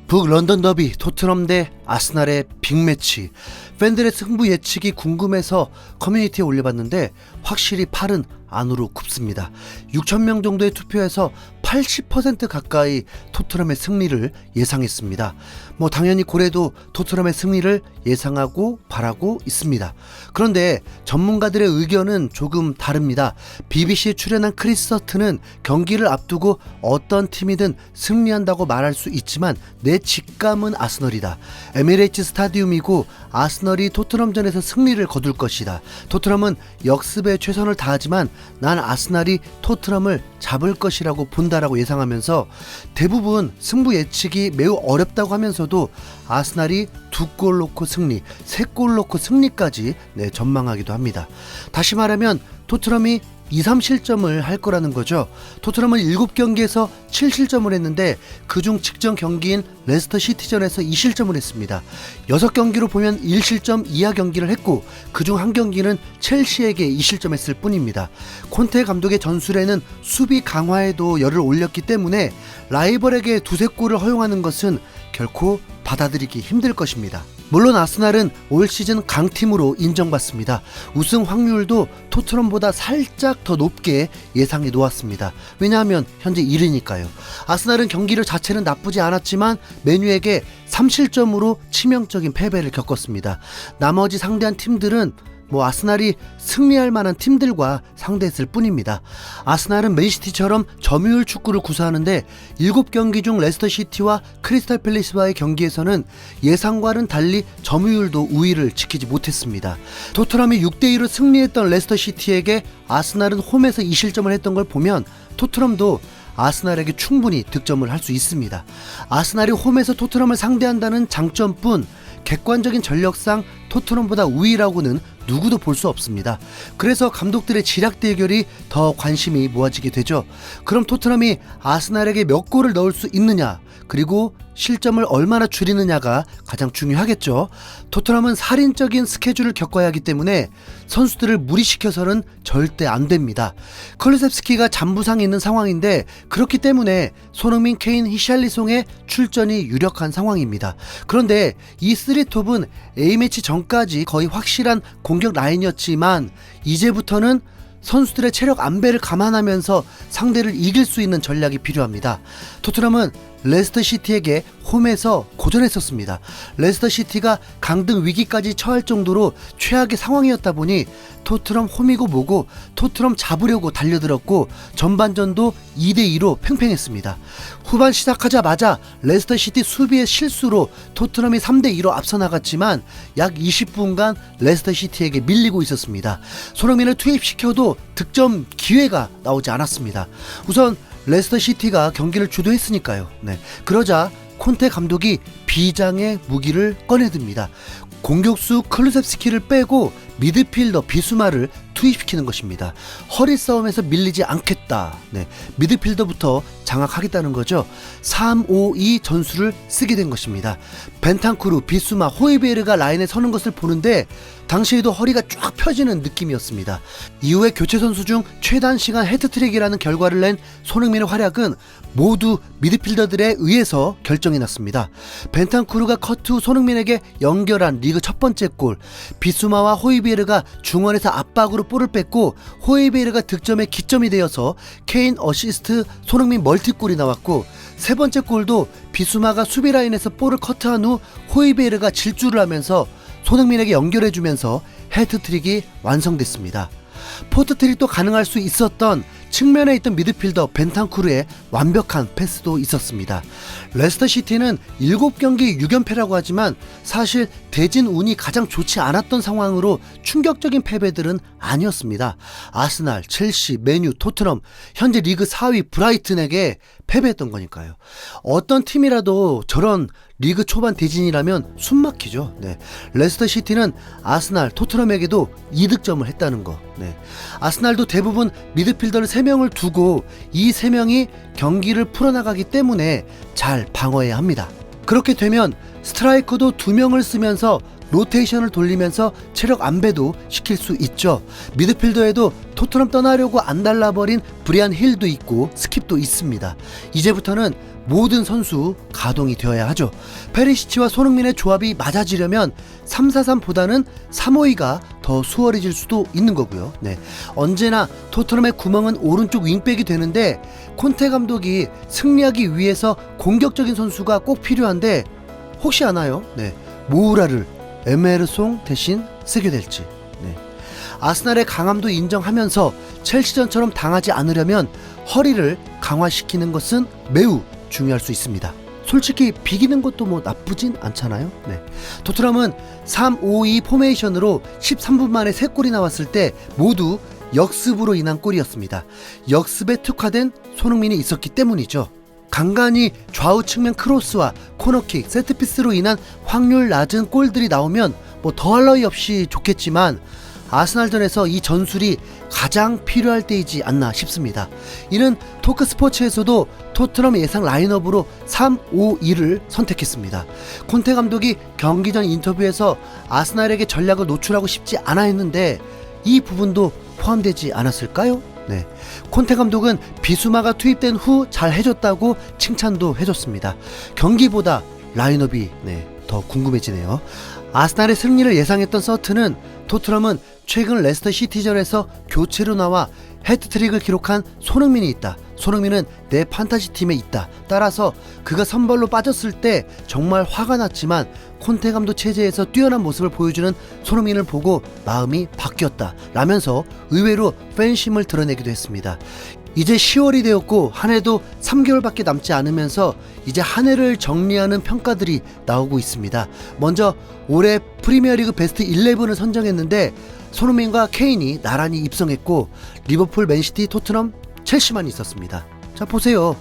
북런던 더비 토트넘 대 아스날의 빅매치. 팬들의 승부 예측이 궁금해서 커뮤니티에 올려봤는데 확실히 팔은 안으로 굽습니다. 6,000명 정도의 투표에서 80% 가까이 토트넘의 승리를 예상했습니다. 당연히 고래도 토트넘의 승리를 예상하고 바라고 있습니다. 그런데 전문가들의 의견은 조금 다릅니다. BBC에 출연한 크리스 서튼은 경기를 앞두고 어떤 팀이든 승리한다고 말할 수 있지만 내 직감은 아스널이다. 에미레이츠 스타디움이고 아스널이 토트넘전에서 승리를 거둘 것이다. 토트넘은 역습에 최선을 다하지만 난 아스날이 토트넘을 잡을 것이라고 본다라고 예상하면서 대부분 승부 예측이 매우 어렵다고 하면서도 아스날이 2골 넣고 승리, 3골 넣고 승리까지 전망하기도 합니다. 다시 말하면 토트넘이 2-3실점을 할 거라는 거죠. 토트넘은 7경기에서 7실점을 했는데 그중 직전 경기인 레스터 시티전에서 2실점을 했습니다. 6경기로 보면 1실점 이하 경기를 했고 그중 1경기는 첼시에게 2실점했을 뿐입니다. 콘테 감독의 전술에는 수비 강화에도 열을 올렸기 때문에 라이벌에게 2-3골을 허용하는 것은 결코 받아들이기 힘들 것입니다. 물론 아스날은 올 시즌 강팀으로 인정받습니다. 우승 확률도 토트넘보다 살짝 더 높게 예상해 놓았습니다. 왜냐하면 현재 1위니까요. 아스날은 경기를 자체는 나쁘지 않았지만 맨유에게 3실점으로 치명적인 패배를 겪었습니다. 나머지 상대한 팀들은 아스날이 승리할 만한 팀들과 상대했을 뿐입니다. 아스날은 맨시티처럼 점유율 축구를 구사하는데 7경기 중 레스터시티와 크리스탈 팰리스와의 경기에서는 예상과는 달리 점유율도 우위를 지키지 못했습니다. 토트넘이 6대2로 승리했던 레스터시티에게 아스날은 홈에서 2실점을 했던 걸 보면 토트넘도 아스날에게 충분히 득점을 할 수 있습니다. 아스날이 홈에서 토트넘을 상대한다는 장점뿐 객관적인 전력상 토트넘보다 우위라고는 누구도 볼 수 없습니다. 그래서 감독들의 지략 대결이 더 관심이 모아지게 되죠. 그럼 토트넘이 아스날에게 몇 골을 넣을 수 있느냐, 그리고 실점을 얼마나 줄이느냐가 가장 중요하겠죠. 토트넘은 살인적인 스케줄을 겪어야 하기 때문에 선수들을 무리시켜서는 절대 안 됩니다. 컬루셉스키가 잔부상이 있는 상황인데 그렇기 때문에 손흥민, 케인, 히샬리송의 출전이 유력한 상황입니다. 그런데 이 3톱은 A매치 전까지 거의 확실한 공격 라인이었지만 이제부터는 선수들의 체력 안배를 감안하면서 상대를 이길 수 있는 전략이 필요합니다. 토트넘은 레스터시티에게 홈에서 고전했었습니다. 레스터시티가 강등 위기까지 처할 정도로 최악의 상황이었다 보니 토트넘 홈이고 뭐고 토트넘 잡으려고 달려들었고 전반전도 2대2로 팽팽했습니다. 후반 시작하자마자 레스터시티 수비의 실수로 토트넘이 3대2로 앞서 나갔지만 약 20분간 레스터시티에게 밀리고 있었습니다. 손흥민을 투입시켜도 득점 기회가 나오지 않았습니다. 우선 레스터시티가 경기를 주도했으니까요. 그러자 콘테 감독이 비장의 무기를 꺼내듭니다. 공격수 클루셉스키를 빼고 미드필더 비수마를 투입시키는 것입니다. 허리 싸움에서 밀리지 않겠다. 미드필더부터 장악하겠다는 거죠. 3-5-2 전술을 쓰게 된 것입니다. 벤탄쿠르, 비수마, 호이베르가 라인에 서는 것을 보는데 당시에도 허리가 쫙 펴지는 느낌이었습니다. 이후에 교체 선수 중 최단 시간 헤트트릭이라는 결과를 낸 손흥민의 활약은 모두 미드필더들에 의해서 결정이 났습니다. 벤탄쿠르가 커트 후 손흥민에게 연결한 리그 첫 번째 골, 비수마와 호이베르가 중원에서 압박으로 볼을 뺐고 호이베르가 득점의 기점이 되어서 케인 어시스트, 손흥민 멀티골이 나왔고 세 번째 골도 비수마가 수비 라인에서 볼을 커트한 후 호이베르가 질주를 하면서 손흥민에게 연결해주면서 헤트트릭이 완성됐습니다. 포트트릭도 가능할 수 있었던 측면에 있던 미드필더 벤탄쿠르의 완벽한 패스도 있었습니다. 레스터시티는 7경기 6연패라고 하지만 사실 대진 운이 가장 좋지 않았던 상황으로 충격적인 패배들은 아니었습니다. 아스날, 첼시, 맨유, 토트넘, 현재 리그 4위 브라이튼에게 패배했던 거니까요. 어떤 팀이라도 저런 리그 초반 대진이라면 숨막히죠. 레스터시티는 아스날, 토트넘에게도 2득점을 했다는 거. 아스날도 대부분 미드필더를 3명을 두고 이 3명이 경기를 풀어나가기 때문에 잘 방어해야 합니다. 그렇게 되면 스트라이커도 2명을 쓰면서 로테이션을 돌리면서 체력 안배도 시킬 수 있죠. 미드필더에도 토트넘 떠나려고 안 달라버린 브리안 힐도 있고 스킵도 있습니다. 이제부터는 모든 선수 가동이 되어야 하죠. 페리시치와 손흥민의 조합이 맞아지려면 3-4-3보다는 3-5-2가 더 수월해질 수도 있는 거고요. 네. 언제나 토트넘의 구멍은 오른쪽 윙백이 되는데 콘테 감독이 승리하기 위해서 공격적인 선수가 꼭 필요한데 혹시 아나요? 네. 모우라를 에메르송 대신 쓰게 될지. 네. 아스날의 강함도 인정하면서 첼시전처럼 당하지 않으려면 허리를 강화시키는 것은 매우 중요할 수 있습니다. 솔직히 비기는 것도 뭐 나쁘진 않잖아요. 네. 토트넘은 3-5-2 포메이션으로 13분 만에 3골이 나왔을 때 모두 역습으로 인한 골이었습니다. 역습에 특화된 손흥민이 있었기 때문이죠. 간간히 좌우 측면 크로스와 코너킥, 세트피스로 인한 확률 낮은 골들이 나오면 뭐 더할 나위 없이 좋겠지만 아스날전에서 이 전술이 가장 필요할 때이지 않나 싶습니다. 이는 토크스포츠에서도 토트넘 예상 라인업으로 3-5-2를 선택했습니다. 콘테 감독이 경기 전 인터뷰에서 아스날에게 전략을 노출하고 싶지 않아 했는데 이 부분도 포함되지 않았을까요? 네. 콘테 감독은 비수마가 투입된 후 잘 해줬다고 칭찬도 해줬습니다. 경기보다 라인업이 더 궁금해지네요. 아스날의 승리를 예상했던 서튼은 토트넘은 최근 레스터 시티전에서 교체로 나와 해트트릭을 기록한 손흥민이 있다. 손흥민은 내 판타지 팀에 있다. 따라서 그가 선발로 빠졌을 때 정말 화가 났지만 콘테 감독 체제에서 뛰어난 모습을 보여주는 손흥민을 보고 마음이 바뀌었다 라면서 의외로 팬심을 드러내기도 했습니다. 이제 10월이 되었고 한 해도 3개월밖에 남지 않으면서 이제 한 해를 정리하는 평가들이 나오고 있습니다. 먼저 올해 프리미어리그 베스트 11을 선정했는데 손흥민과 케인이 나란히 입성했고 리버풀, 맨시티, 토트넘, 첼시만 있었습니다. 자 보세요.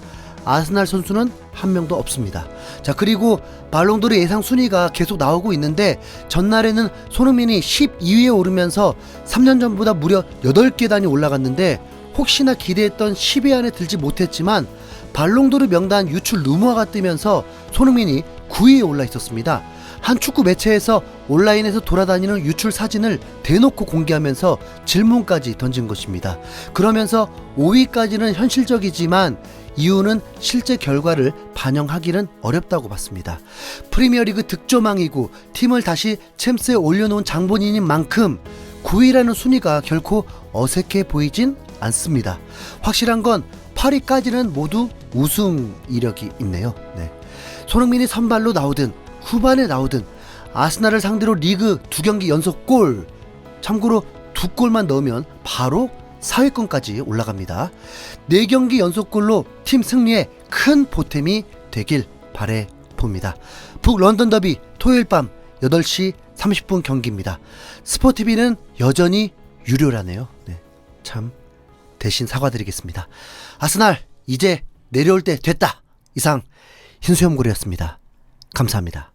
아스날 선수는 한 명도 없습니다. 자 그리고 발롱도르 예상 순위가 계속 나오고 있는데 전날에는 손흥민이 12위에 오르면서 3년 전보다 무려 8계단이 올라갔는데 혹시나 기대했던 10위 안에 들지 못했지만 발롱도르 명단 유출 루머가 뜨면서 손흥민이 9위에 올라 있었습니다. 한 축구 매체에서 온라인에서 돌아다니는 유출 사진을 대놓고 공개하면서 질문까지 던진 것입니다. 그러면서 5위까지는 현실적이지만 이유는 실제 결과를 반영하기는 어렵다고 봤습니다. 프리미어리그 득점왕이고 팀을 다시 챔스에 올려놓은 장본인인 만큼 9위라는 순위가 결코 어색해 보이진 않습니다. 확실한 건 8위까지는 모두 우승 이력이 있네요. 네. 손흥민이 선발로 나오든 후반에 나오든 아스날을 상대로 리그 2경기 연속 골, 참고로 2골만 넣으면 바로 4위권까지 올라갑니다. 4경기 연속골로 팀 승리에 큰 보탬이 되길 바라봅니다. 북런던 더비 토요일 밤 8시 30분 경기입니다. 스포티비는 여전히 유료라네요. 네, 참 대신 사과드리겠습니다. 아스날 이제 내려올 때 됐다. 이상 흰수염고래였습니다. 감사합니다.